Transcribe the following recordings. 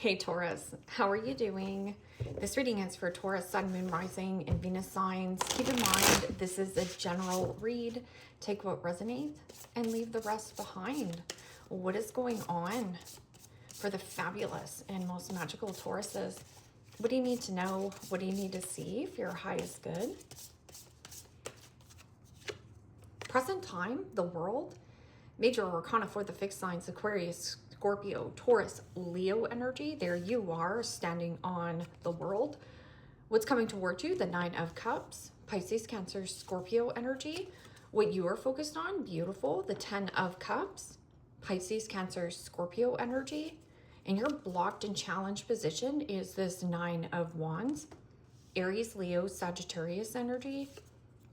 Hey Taurus, how are you doing? This reading is for Taurus, Sun, Moon, Rising, and Venus signs. Keep in mind, this is a general read. Take what resonates and leave the rest behind. What is going on for the fabulous and most magical Tauruses? What do you need to know? What do you need to see if your high is good? Present time, the world. Major arcana for the fixed signs, Aquarius, Scorpio, Taurus, Leo energy. There you are standing on the world. What's coming towards you? The Nine of Cups, Pisces, Cancer, Scorpio energy. What you are focused on? Beautiful. The Ten of Cups, Pisces, Cancer, Scorpio energy. And your blocked and challenged position is this Nine of Wands, Aries, Leo, Sagittarius energy.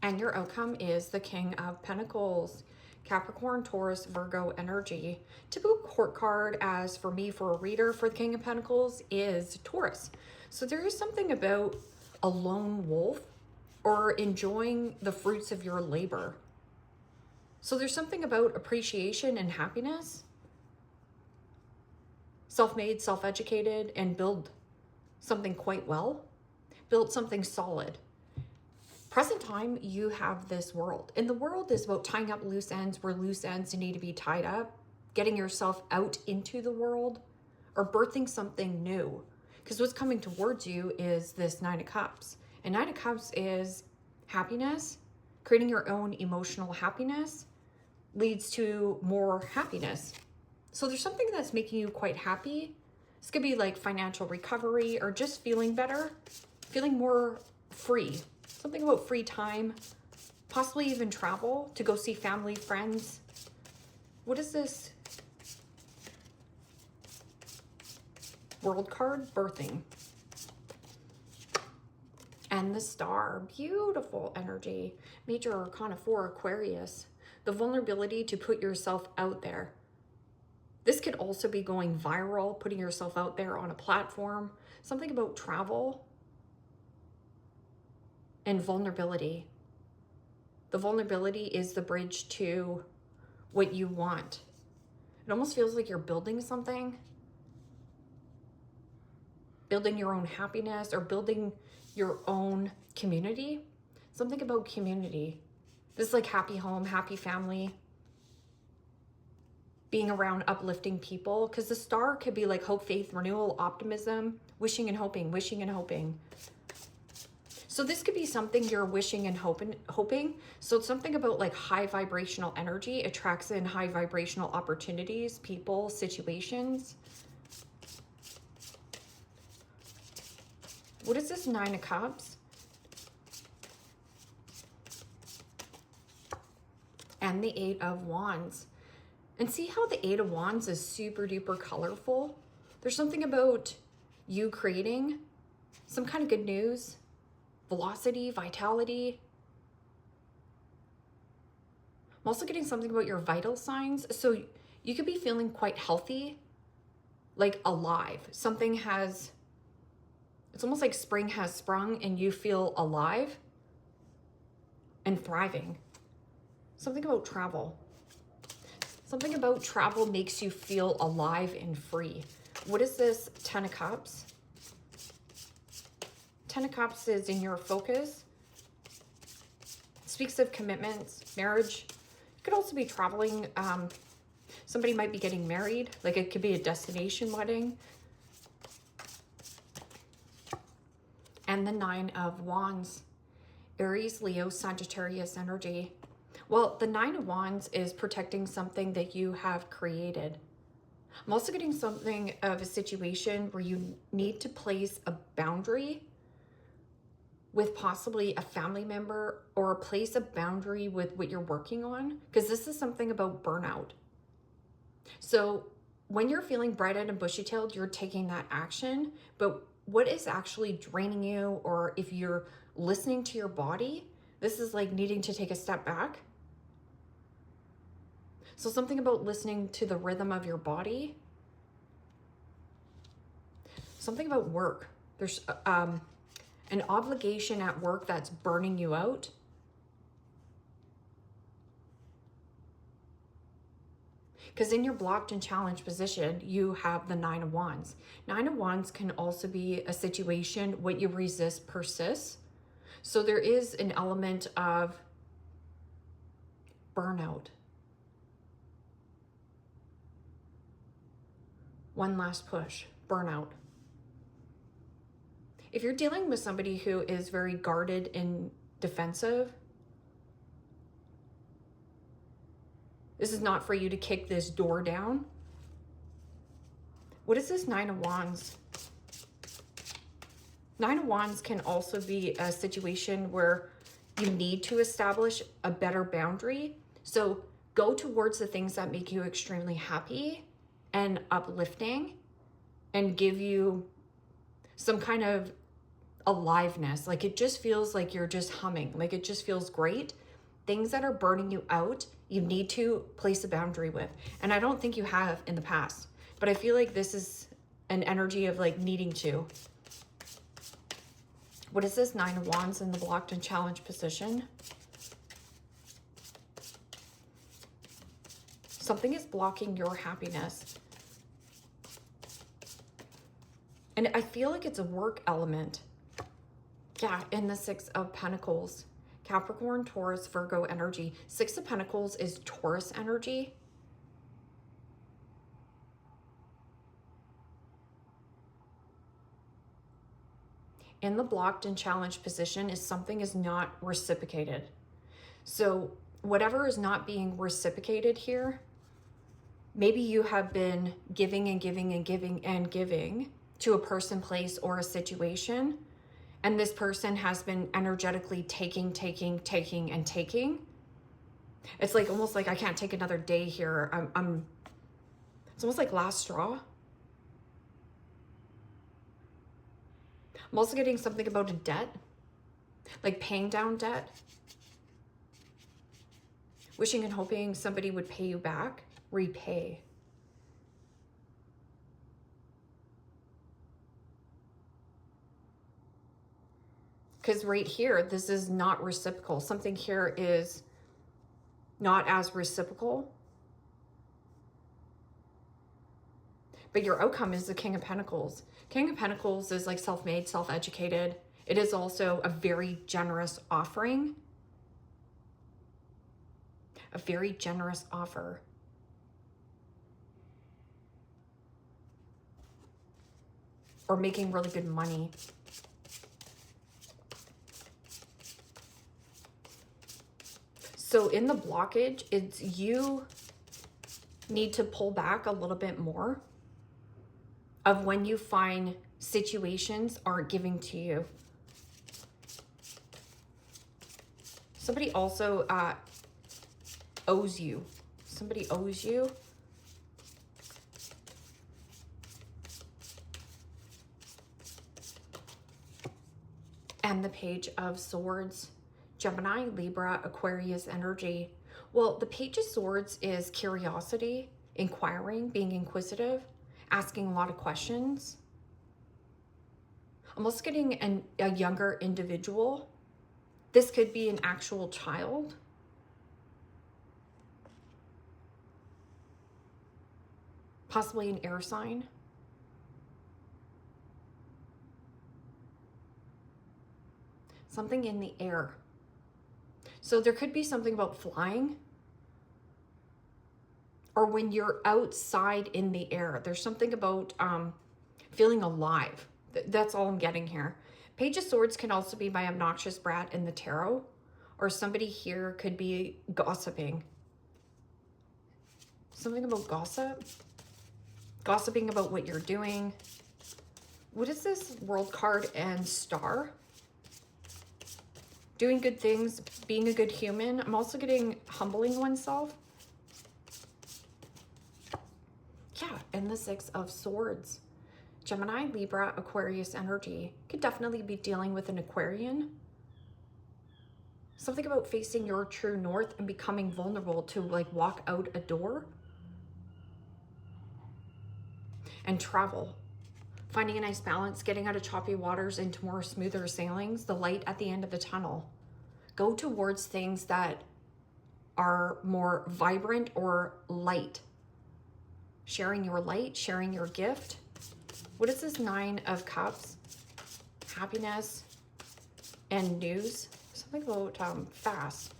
And your outcome is the King of Pentacles, Capricorn, Taurus, Virgo energy. Typical court card, as for me, for a reader for the King of Pentacles, is Taurus. So there is something about a lone wolf or enjoying the fruits of your labor. So there's something about appreciation and happiness. Self-made, self-educated, and build something quite well. Build something solid. Present time, you have this world. And the world is about tying up loose ends where loose ends need to be tied up, getting yourself out into the world, or birthing something new. Because what's coming towards you is this Nine of Cups. And Nine of Cups is happiness. Creating your own emotional happiness leads to more happiness. So there's something that's making you quite happy. This could be like financial recovery or just feeling better, feeling more free. Something about free time, possibly even travel to go see family, friends. What is this world card? Birthing. And the Star, beautiful energy. Major arcana for Aquarius, the vulnerability to put yourself out there. This could also be going viral, putting yourself out there on a platform. Something about travel and vulnerability. The vulnerability is the bridge to what you want. It almost feels like you're building something, building your own happiness or building your own community. Something about community. This is like happy home, happy family, being around uplifting people, because the Star could be like hope, faith, renewal, optimism, wishing and hoping, wishing and hoping. So this could be something you're wishing and hoping. So it's something about like high vibrational energy attracts in high vibrational opportunities, people, situations. What is this Nine of Cups? And the Eight of Wands. And see how the Eight of Wands is super duper colorful? There's something about you creating some kind of good news, velocity, vitality. I'm also getting something about your vital signs. So you could be feeling quite healthy, like alive. Something has, it's almost like spring has sprung and you feel alive and thriving. Something about travel. Something about travel makes you feel alive and free. What is this Ten of Cups? Ten of Cups is in your focus. Speaks of commitments, marriage. It could also be traveling. Somebody might be getting married. Like it could be a destination wedding. And the Nine of Wands. Aries, Leo, Sagittarius energy. Well, the Nine of Wands is protecting something that you have created. I'm also getting something of a situation where you need to place a boundary with possibly a family member, or place a boundary with what you're working on, because this is something about burnout. So when you're feeling bright-eyed and bushy-tailed, you're taking that action, but what is actually draining you, or if you're listening to your body, this is like needing to take a step back. So something about listening to the rhythm of your body. Something about work. There's an obligation at work that's burning you out. Because in your blocked and challenged position, you have the Nine of Wands. Nine of Wands can also be a situation what you resist persists. So there is an element of burnout. One last push, burnout. If you're dealing with somebody who is very guarded and defensive, this is not for you to kick this door down. What is this Nine of Wands? Nine of Wands can also be a situation where you need to establish a better boundary. So go towards the things that make you extremely happy and uplifting and give you some kind of aliveness. Like it just feels like you're just humming. Like it just feels great. Things that are burning you out, you need to place a boundary with. And I don't think you have in the past, but I feel like this is an energy of like needing to. What is this Nine of Wands in the blocked and challenged position? Something is blocking your happiness. And I feel like it's a work element. Yeah, in the Six of Pentacles. Capricorn, Taurus, Virgo energy. Six of Pentacles is Taurus energy. In the blocked and challenged position is something is not reciprocated. So whatever is not being reciprocated here, maybe you have been giving and giving and giving and giving to a person, place, or a situation, and this person has been energetically taking, and taking. It's like almost like I can't take another day here. It's almost like last straw. I'm also getting something about a debt, like paying down debt. Wishing and hoping somebody would pay you back, repay. Because right here, this is not reciprocal. Something here is not as reciprocal. But your outcome is the King of Pentacles. King of Pentacles is like self-made, self-educated. It is also a very generous offering. A very generous offer. Or making really good money. So in the blockage, it's you need to pull back a little bit more of when you find situations aren't giving to you. Somebody also owes you. Somebody owes you. And the Page of Swords. Gemini, Libra, Aquarius energy. Well, the Page of Swords is curiosity, inquiring, being inquisitive, asking a lot of questions. I'm also getting a younger individual. This could be an actual child. Possibly an air sign. Something in the air. So there could be something about flying. Or when you're outside in the air. There's something about feeling alive. That's all I'm getting here. Page of Swords can also be my obnoxious brat in the tarot. Or somebody here could be gossiping. Something about gossip. Gossiping about what you're doing. What is this? World card and Star. Doing good things, being a good human. I'm also getting humbling oneself. Yeah, and the Six of Swords. Gemini, Libra, Aquarius energy. Could definitely be dealing with an Aquarian. Something about facing your true north and becoming vulnerable to like walk out a door. And travel. Finding a nice balance, getting out of choppy waters into more smoother sailings, the light at the end of the tunnel. Go towards things that are more vibrant or light. sharing your light, sharing your gift. What is this Nine of Cups? Happiness and news. Something about fast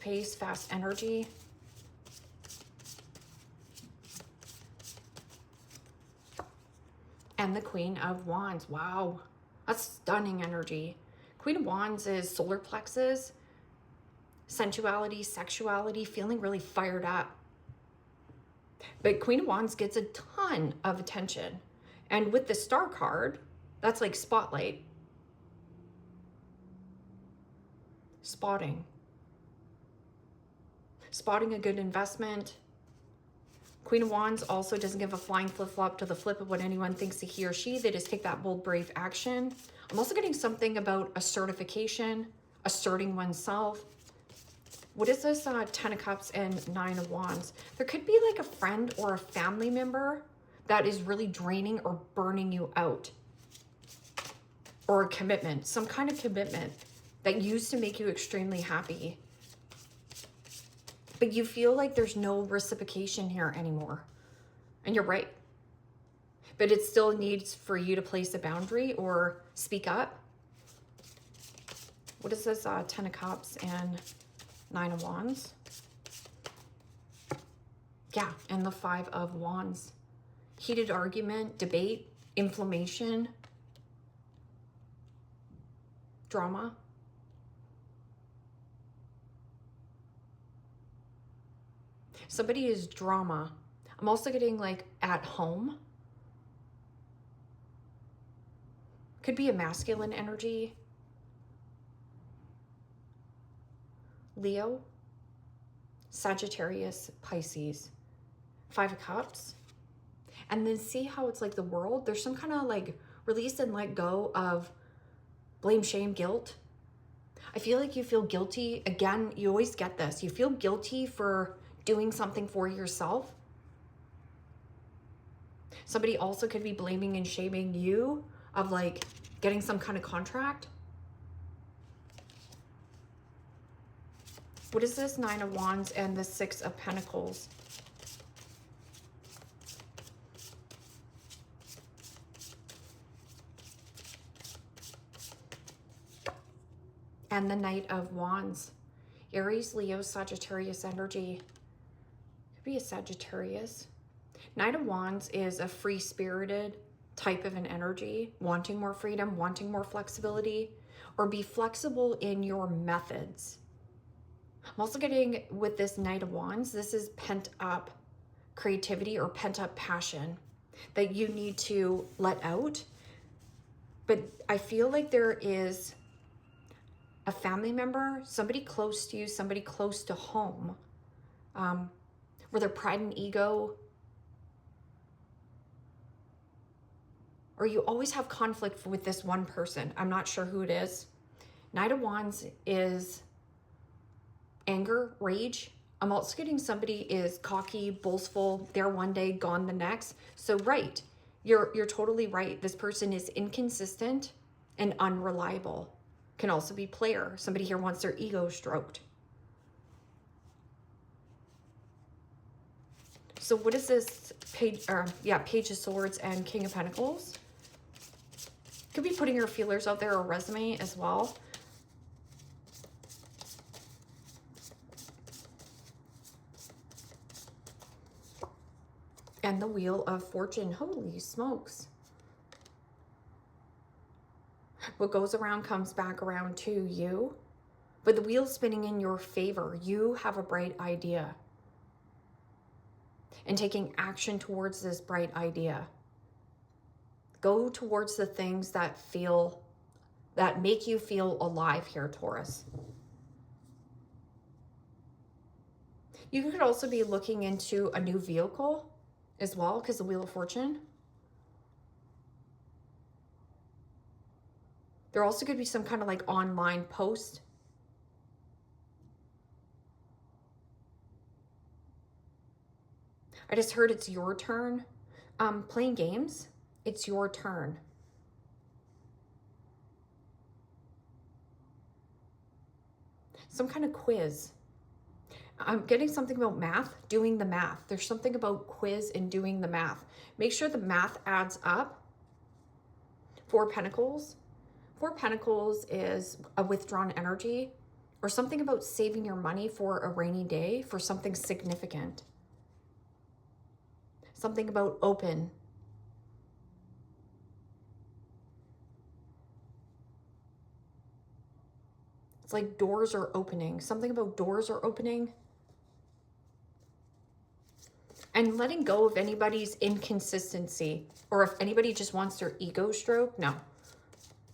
pace, fast energy. And the Queen of Wands. Wow, that's stunning energy. Queen of Wands is solar plexus, sensuality, sexuality, feeling really fired up. But Queen of Wands gets a ton of attention. And with the Star card, that's like spotlight. Spotting a good investment. Queen of Wands also doesn't give a flying flip-flop to the flip of what anyone thinks to he or she. They just take that bold, brave action. I'm also getting something about a certification, asserting oneself. What is this 10 of Cups and 9 of Wands? There could be like a friend or a family member that is really draining or burning you out. Or a commitment, some kind of commitment that used to make you extremely happy. But you feel like there's no reciprocation here anymore. And you're right. But it still needs for you to place a boundary or speak up. What is this 10 of Cups and 9 of Wands? Yeah, and the 5 of Wands. Heated argument, debate, inflammation, drama. Somebody is drama. I'm also getting like at home. Could be a masculine energy. Leo, Sagittarius, Pisces. 5 of Cups. And then see how it's like the world. There's some kind of like release and let go of blame, shame, guilt. I feel like you feel guilty. Again, you always get this. You feel guilty for doing something for yourself. Somebody also could be blaming and shaming you of like getting some kind of contract. What is this 9 of Wands and the 6 of Pentacles? And the Knight of Wands. Aries, Leo, Sagittarius energy. Could be a Sagittarius. Knight of Wands is a free-spirited type of an energy, wanting more freedom, wanting more flexibility, or be flexible in your methods. I'm also getting with this Knight of Wands, this is pent-up creativity or pent-up passion that you need to let out. But I feel like there is a family member, somebody close to you, somebody close to home, where their pride and ego, or you always have conflict with this one person. I'm not sure who it is. Knight of Wands is anger, rage. I'm also getting somebody is cocky, boastful, there one day, gone the next. So right, you're totally right. This person is inconsistent and unreliable. Can also be player. Somebody here wants their ego stroked. So what is this Page of Swords and King of Pentacles? Could be putting your feelers out there or resume as well. And the Wheel of Fortune. Holy smokes. What goes around comes back around to you. But the wheel's spinning in your favor. You have a bright idea. And taking action towards this bright idea. Go towards the things that make you feel alive here, Taurus. You could also be looking into a new vehicle as well, because the Wheel of Fortune. There also could be some kind of like online post. I just heard it's your turn. Playing games, it's your turn. Some kind of quiz. I'm getting something about math, doing the math. There's something about quiz and doing the math. Make sure the math adds up. 4 Pentacles. 4 Pentacles is a withdrawn energy, or something about saving your money for a rainy day, for something significant. Something about open. It's like doors are opening. Something about doors are opening. And letting go of anybody's inconsistency, or if anybody just wants their ego stroke. No.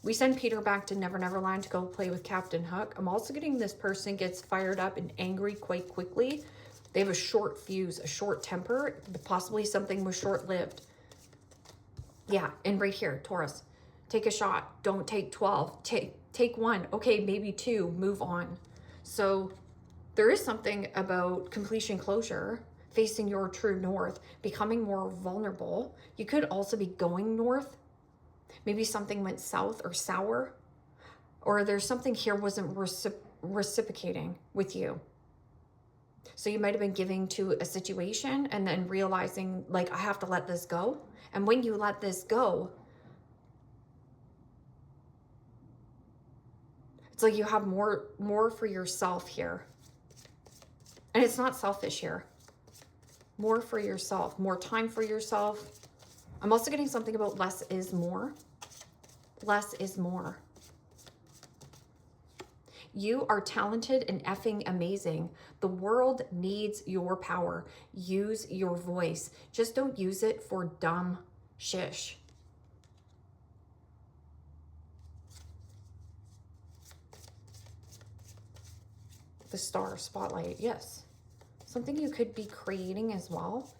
We send Peter back to Never Never Land to go play with Captain Hook. I'm also getting this person gets fired up and angry quite quickly. They have a short fuse, a short temper. Possibly something was short-lived. Yeah, and right here, Taurus. Take a shot. Don't take 12. Take 1. Okay, maybe 2. Move on. So there is something about completion, closure, facing your true north, becoming more vulnerable. You could also be going north. Maybe something went south or sour, or there's something here wasn't reciprocating with you. So you might have been giving to a situation and then realizing, like, I have to let this go. And when you let this go, it's like you have more for yourself here. And it's not selfish here. More for yourself, more time for yourself. I'm also getting something about less is more. Less is more. You are talented and effing amazing. The world needs your power. Use your voice. Just don't use it for dumb shish. The star spotlight, yes. Something you could be creating as well.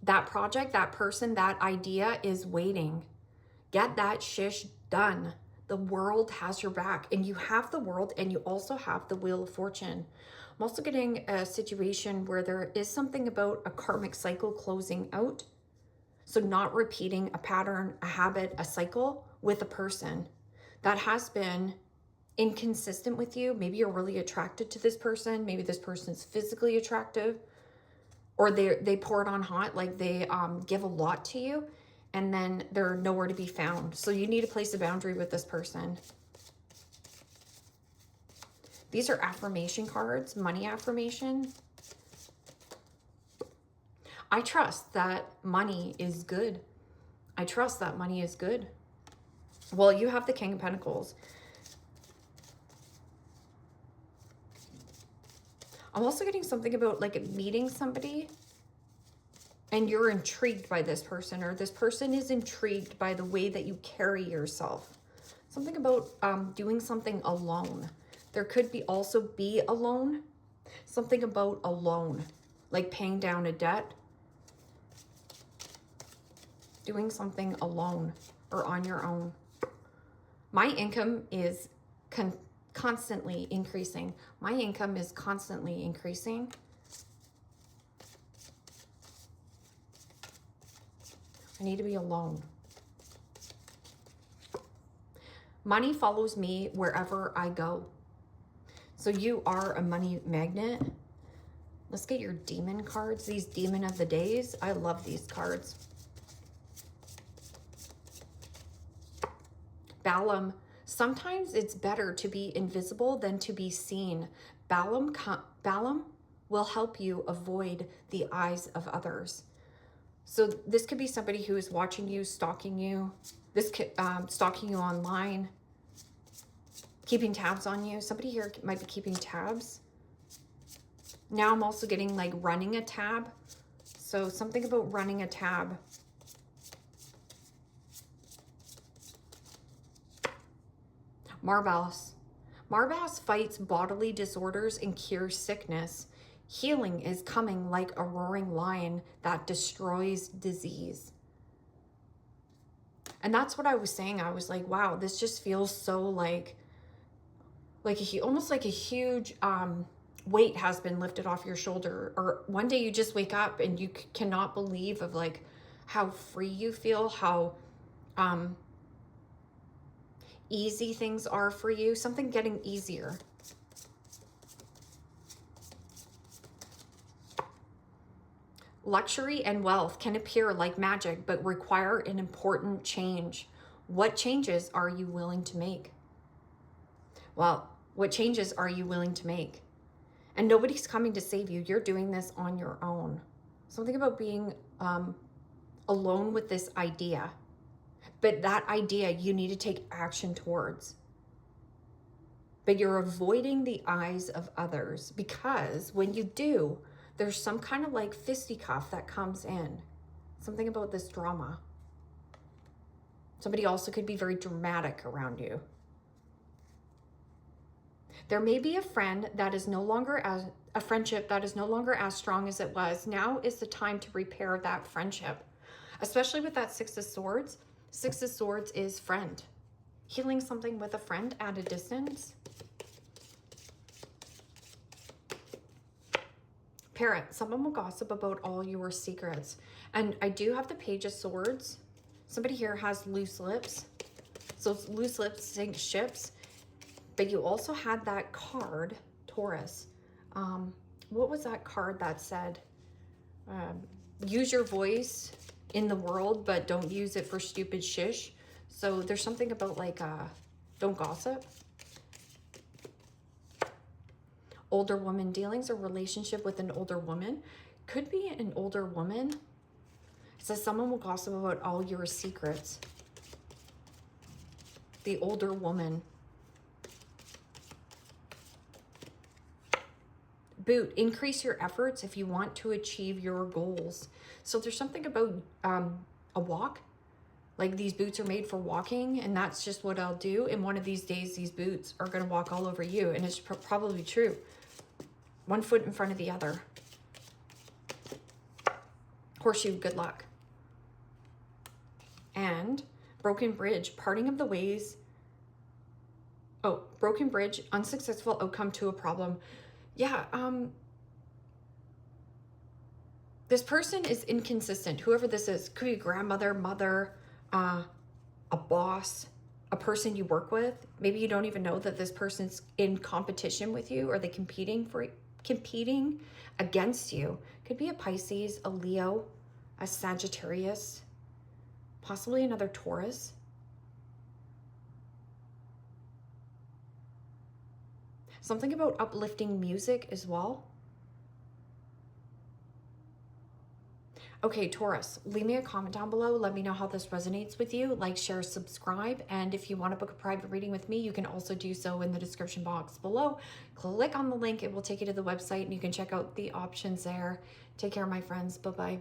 That project, that person, that idea is waiting. Get that shish done. The world has your back, and you have the world, and you also have the Wheel of Fortune. I'm also getting a situation where there is something about a karmic cycle closing out. So not repeating a pattern, a habit, a cycle with a person that has been inconsistent with you. Maybe you're really attracted to this person. Maybe this person's physically attractive, or they pour it on hot, like they give a lot to you, and then they're nowhere to be found. So you need to place a boundary with this person. These are affirmation cards, money affirmation. I trust that money is good. I trust that money is good. Well, you have the King of Pentacles. I'm also getting something about like meeting somebody and you're intrigued by this person, or this person is intrigued by the way that you carry yourself. Something about doing something alone. There could be also be alone. Something about alone, like paying down a debt. Doing something alone or on your own. My income is constantly increasing. My income is constantly increasing. I need to be alone. Money follows me wherever I go. So you are a money magnet. Let's get your demon cards. These demon of the days. I love these cards. Balaam. Sometimes it's better to be invisible than to be seen. Balaam will help you avoid the eyes of others. So this could be somebody who is watching you, stalking you. This could stalking you online, keeping tabs on you. Somebody here might be keeping tabs. Now I'm also getting like running a tab. So something about running a tab. Marbas. Marbas fights bodily disorders and cures sickness. Healing is coming like a roaring lion that destroys disease. And that's what I was saying. I was like, wow, this just feels so like almost like a huge weight has been lifted off your shoulder. Or one day you just wake up and you cannot believe of like how free you feel, how easy things are for you, something getting easier. Luxury and wealth can appear like magic, but require an important change. What changes are you willing to make? Well, what changes are you willing to make? And nobody's coming to save you. You're doing this on your own. Something about being alone with this idea. But that idea you need to take action towards. But you're avoiding the eyes of others, because when you do, there's some kind of like fisticuff that comes in. Something about this drama. Somebody also could be very dramatic around you. There may be a friend that is no longer as a friendship that is no longer as strong as it was. Now is the time to repair that friendship, especially with that Six of Swords. Six of Swords is friend. Healing something with a friend at a distance. Parrot, someone will gossip about all your secrets. And I do have the Page of Swords. Somebody here has loose lips. So loose lips sink ships. But you also had that card, Taurus. What was that card that said? Use your voice in the world, but don't use it for stupid shish. So there's something about like, don't gossip. Older woman dealings or relationship with an older woman. Could be an older woman. It says someone will gossip about all your secrets. The older woman. Boot, increase your efforts if you want to achieve your goals. So there's something about a walk. Like these boots are made for walking, and that's just what I'll do. And one of these days, these boots are going to walk all over you. And it's probably true. One foot in front of the other. Horseshoe, good luck. And broken bridge, parting of the ways. Oh, broken bridge, unsuccessful outcome to a problem. Yeah, this person is inconsistent. Whoever this is, could be a grandmother, mother, a boss, a person you work with. Maybe you don't even know that this person's in competition with you, or they competing against you. Could be a Pisces, a Leo, a Sagittarius, possibly another Taurus. Something about uplifting music as well. Okay, Taurus, leave me a comment down below. Let me know how this resonates with you. Like, share, subscribe. And if you want to book a private reading with me, you can also do so in the description box below. Click on the link. It will take you to the website and you can check out the options there. Take care, my friends. Bye-bye.